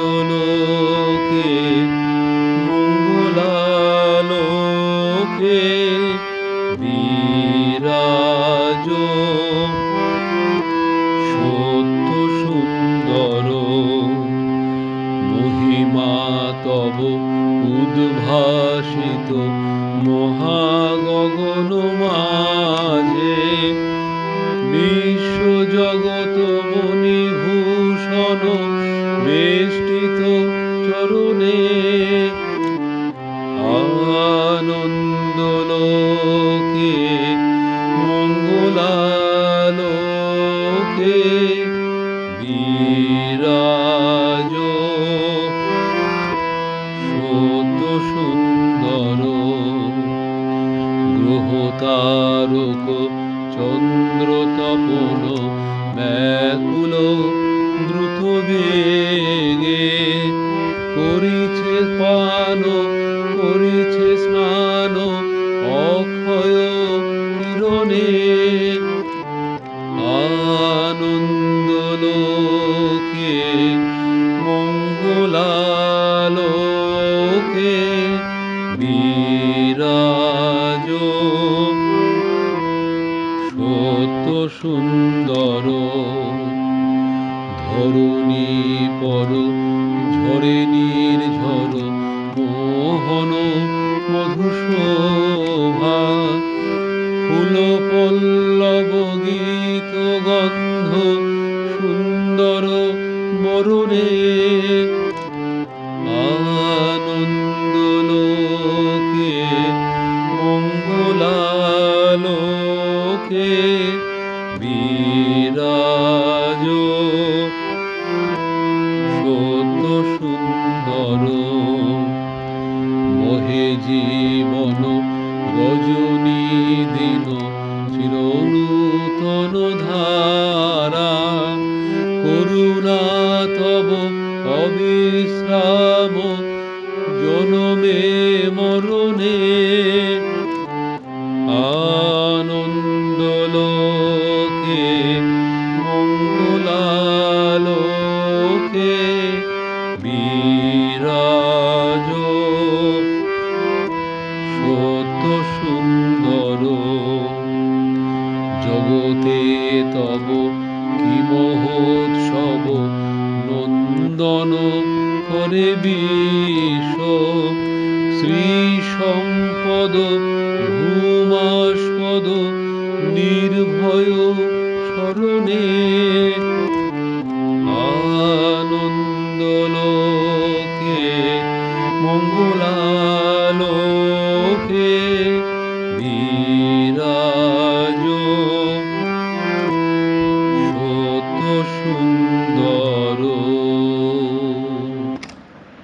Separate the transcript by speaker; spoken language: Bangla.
Speaker 1: আনন্দলোকে মঙ্গলালোকে বিরাজ সত্য সুন্দর মহিমা তব উদ্ভাসিত মহাগগন মাঝে বিশ্বজগৎ মণিভূষণ বেষ্টিত চরণে আনন্দলোকে মঙ্গলালোকে বিরাজ সত্য সুন্দর গ্রহ তারক চন্দ্র তপন ব্যাকুল দ্রুত বেগে করিছে পান করিছে স্নান অক্ষয় কিরণে আনন্দলোকে মঙ্গলালোকে বিরাজ সত্য সুন্দর ধরণী পর ঝরে নির্ঝর মোহন মধুশোভা ফুল পল্লব গীত গন্ধ সুন্দর বরণে আনন্দলোকে মঙ্গলালোকে বিরাজ সত্য সুন্দর মহে জীবন রজনী দিন চিরনূতন ধারা করুণা তব অবিশ্রাম জনমে মরণে আনন্দলোকে মঙ্গলালোকে বিরাজ সত্য সুন্দর জগতে তব কি মহোৎসব নন্দন করে বিশ্ব শ্রী সম্পদ ভূমাস্পদ নির্ভয় স্মরণে আনন্দলোকে মঙ্গলালোকে